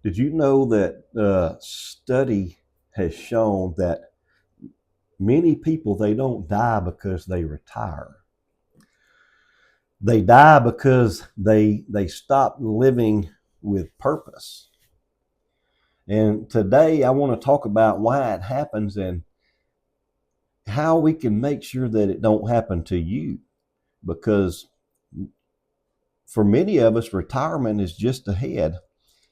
Did you know that study has shown that many people, they don't die because they retire. They die because they stop living with purpose. And today I want to talk about why it happens and how we can make sure that it don't happen to you. Because for many of us, retirement is just ahead,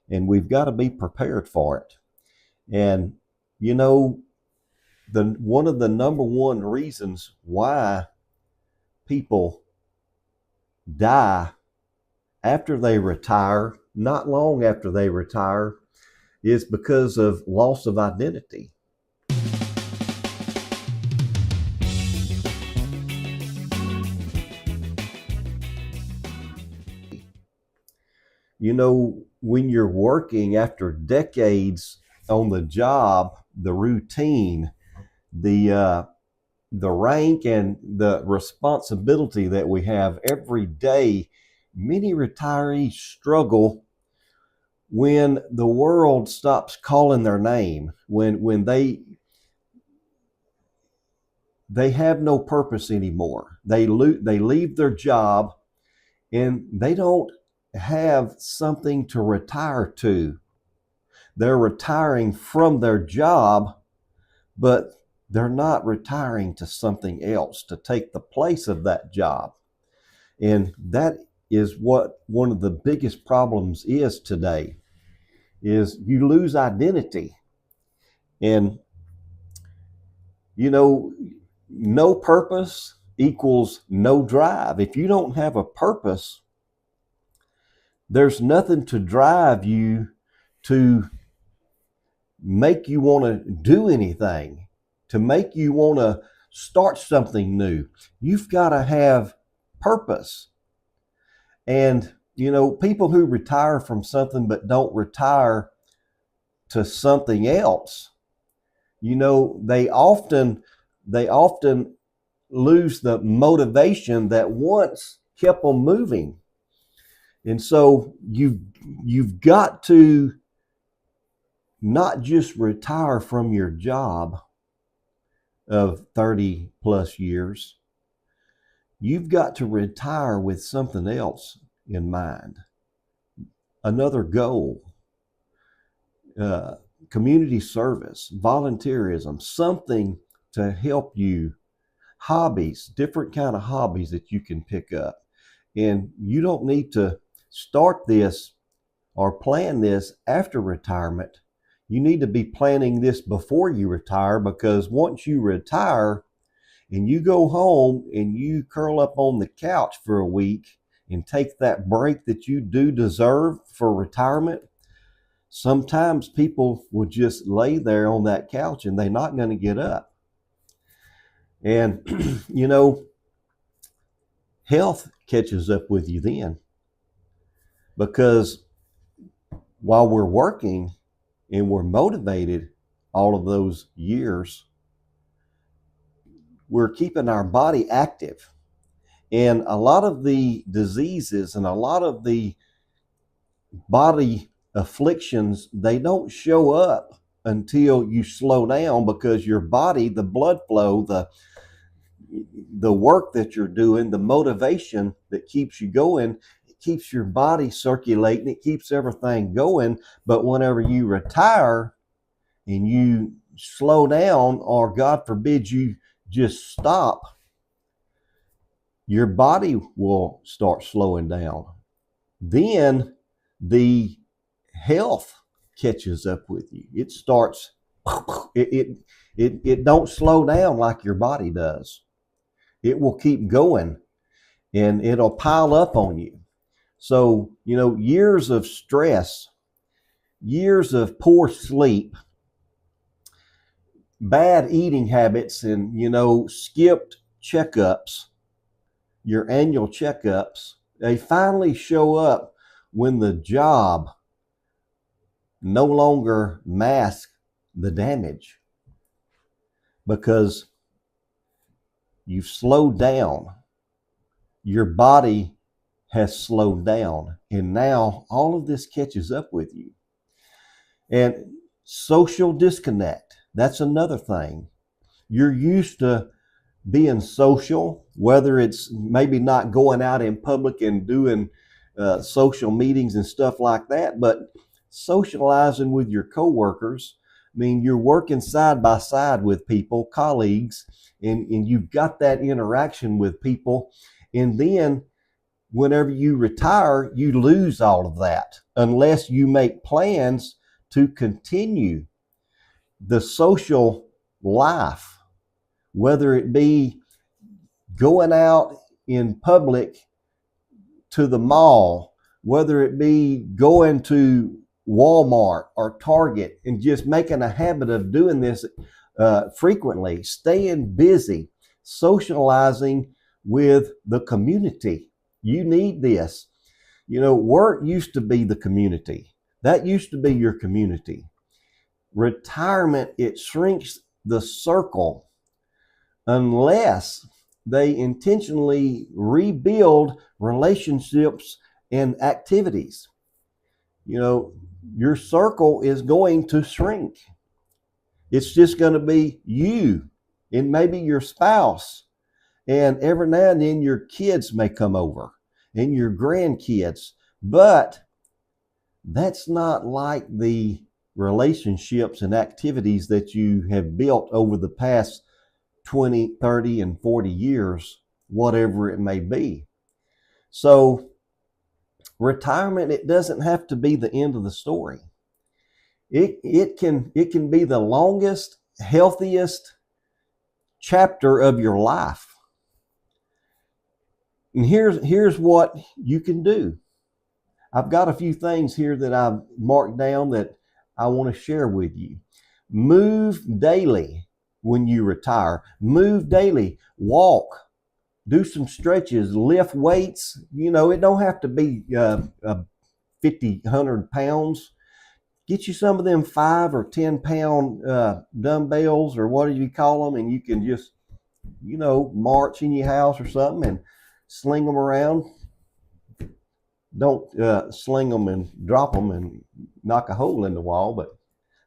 and we've got to be prepared for it. And you know, the one of the number one reasons why people die after they retire, not long after they retire, is because of loss of identity. You know, when you're working after decades on the job, the routine, the rank and the responsibility that we have every day, many retirees struggle when the world stops calling their name, when they have no purpose anymore. They leave their job and they don't have something to retire to. They're retiring from their job, but they're not retiring to something else to take the place of that job. And that is what one of the biggest problems is today, is you lose identity. And you know, no purpose equals no drive. If you don't have a purpose, there's nothing to drive you to make you want to do anything, to make you want to start something new. You've got to have purpose. And, you know, people who retire from something but don't retire to something else, you know, they often lose the motivation that once kept them moving. And so you've got to not just retire from your job of 30 plus years. You've got to retire with something else in mind, another goal, community service, volunteerism, something to help you, hobbies, different kind of hobbies that you can pick up. And you don't need to start this or plan this after retirement. You need to be planning this before you retire, because once you retire and you go home and you curl up on the couch for a week and take that break that you do deserve for retirement, sometimes people will just lay there on that couch and they're not going to get up. And, you know, health catches up with you then, because while we're working and we're motivated all of those years, we're keeping our body active. And a lot of the diseases and a lot of the body afflictions, they don't show up until you slow down, because your body, the blood flow, the work that you're doing, the motivation that keeps you going, it keeps your body circulating, it keeps everything going. But whenever you retire and you slow down, or God forbid you just stop, your body will start slowing down. Then the health catches up with you. It starts, it don't slow down like your body does. It will keep going and it'll pile up on you. So, you know, years of stress, years of poor sleep, bad eating habits, and, you know, skipped checkups, your annual checkups, they finally show up when the job no longer masks the damage, because you've slowed down. Your body has slowed down, and now all of this catches up with you. And social disconnect, that's another thing. You're used to being social, whether it's maybe not going out in public and doing social meetings and stuff like that, but socializing with your coworkers. I mean, you're working side by side with people, colleagues, and you've got that interaction with people. And then whenever you retire, you lose all of that unless you make plans to continue the social life, whether it be going out in public to the mall, whether it be going to Walmart or Target and just making a habit of doing this frequently, staying busy, socializing with the community. You need this. You know, work used to be the community. That used to be your community. Retirement, it shrinks the circle unless they intentionally rebuild relationships and activities. You know, your circle is going to shrink. It's just going to be you and maybe your spouse. And every now and then your kids may come over and your grandkids. But that's not like the relationships and activities that you have built over the past 20, 30, and 40 years, whatever it may be. So retirement, it doesn't have to be the end of the story. It can be the longest, healthiest chapter of your life. And here's what you can do. I've got a few things here that I've marked down that I want to share with you. Move daily when you retire. Move daily. Walk. Do some stretches. Lift weights. You know, it don't have to be 50, 100 pounds. Get you some of them 5 or 10 pound dumbbells or whatever you call them, and you can just, you know, march in your house or something and sling them around. Don't sling them and drop them and knock a hole in the wall, but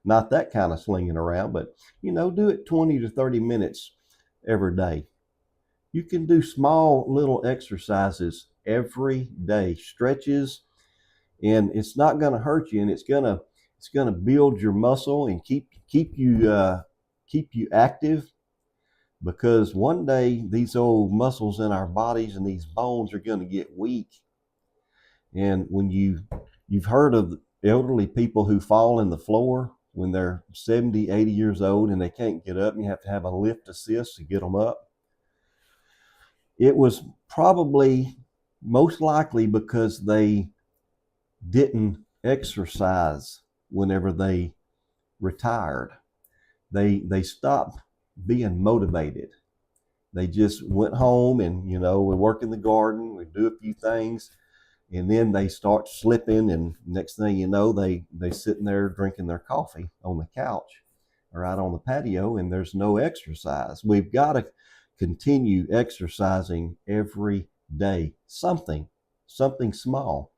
not that kind of slinging around. But, you know, do it 20 to 30 minutes every day. You can do small little exercises every day, stretches, and it's not going to hurt you, and it's going to build your muscle and keep you active, because one day these old muscles in our bodies and these bones are going to get weak. And when you've heard of elderly people who fall in the floor when they're 70, 80 years old and they can't get up, and you have to have a lift assist to get them up. It was probably most likely because they didn't exercise whenever they retired. They stopped being motivated. They just went home and, you know, we work in the garden, we do a few things, and then they start slipping, and next thing you know, they sitting there drinking their coffee on the couch or out on the patio, and there's no exercise. We've got to continue exercising every day, something small,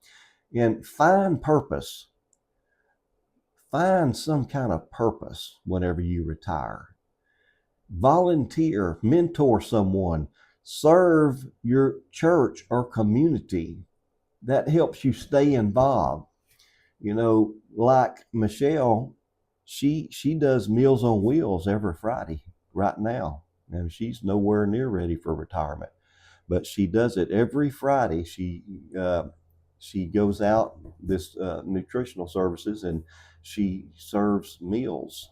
and find purpose. Find some kind of purpose whenever you retire. Volunteer, mentor someone, serve your church or community. That helps you stay involved. You know, like Michelle, she does Meals on Wheels every Friday right now. And she's nowhere near ready for retirement, but she does it every Friday. She goes out this nutritional services, and she serves meals.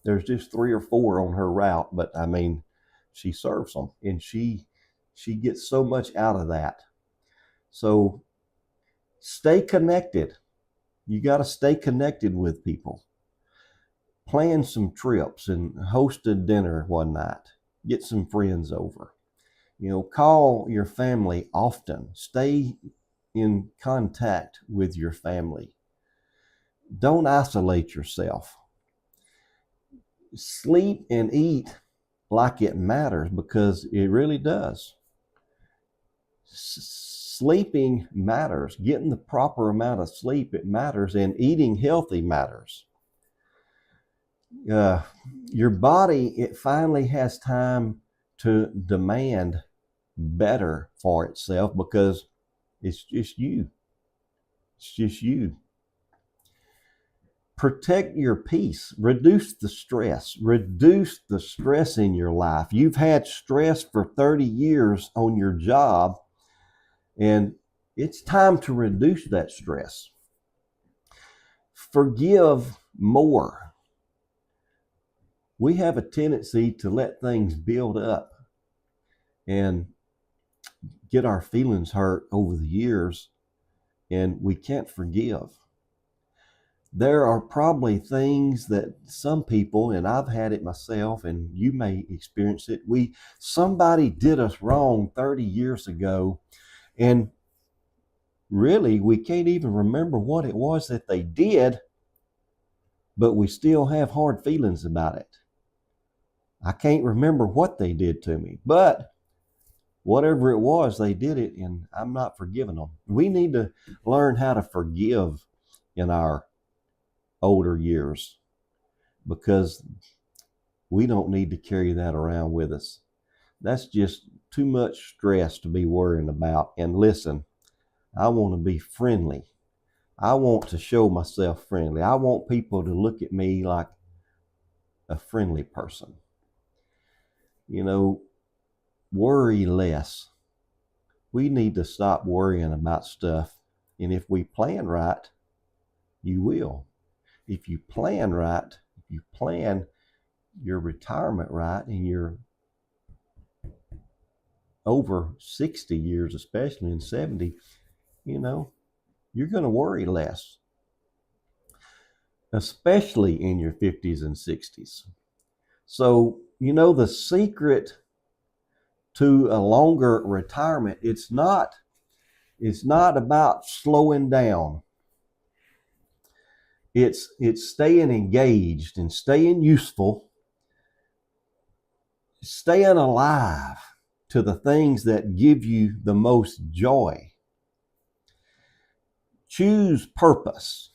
There's just 3 or 4 on her route, but I mean, she serves them, and she gets so much out of that. So stay connected. You got to stay connected with people. Plan some trips and host a dinner one night. Get some friends over. You know, call your family often. Stay in contact with your family. Don't isolate yourself. Sleep and eat like it matters, because it really does. Sleeping matters. Getting the proper amount of sleep, it matters, and eating healthy matters. Your body, it finally has time to demand better for itself because it's just you. It's just you. Protect your peace. Reduce the stress. Reduce the stress in your life. You've had stress for 30 years on your job, and it's time to reduce that stress. Forgive more. We have a tendency to let things build up and get our feelings hurt over the years, and we can't forgive. There are probably things that some people, and I've had it myself, and you may experience it. Somebody did us wrong 30 years ago, and really we can't even remember what it was that they did, but we still have hard feelings about it. I can't remember what they did to me, but whatever it was, they did it, and I'm not forgiving them. We need to learn how to forgive in our older years, because we don't need to carry that around with us. That's just too much stress to be worrying about. And listen, I want to be friendly. I want to show myself friendly. I want people to look at me like a friendly person. You know, worry less. We need to stop worrying about stuff. And if we plan right, you will. If you plan right, if you plan your retirement right, and you're over 60 years, especially in 70, you're going to worry less, especially in your 50s and 60s. So, the secret to a longer retirement, it's not about slowing down. It's staying engaged and staying useful, staying alive to the things that give you the most joy. Choose purpose,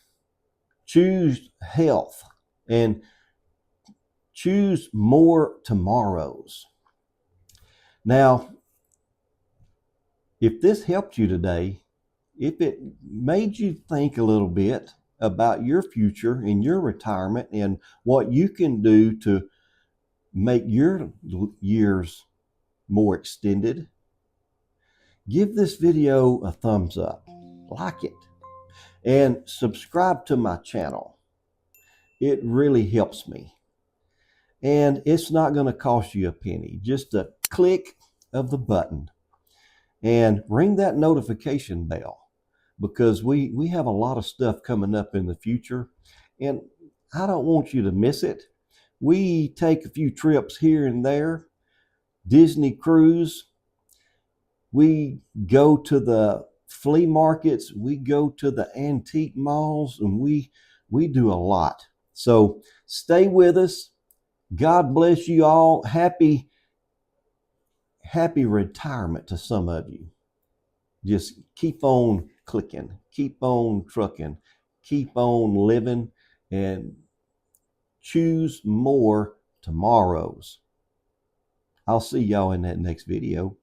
choose health, and choose more tomorrows. Now, if this helped you today, if it made you think a little bit about your future and your retirement and what you can do to make your years more extended, give this video a thumbs up, like it, and subscribe to my channel. It really helps me. And it's not going to cost you a penny, just a click of the button. And ring that notification bell, because we have a lot of stuff coming up in the future, and I don't want you to miss it. We take a few trips here and there, Disney cruise. We go to the flea markets. We go to the antique malls, and we do a lot. So stay with us. God bless you all. Happy retirement to some of you. Just keep on clicking, keep on trucking, keep on living, and choose more tomorrows. I'll see y'all in that next video.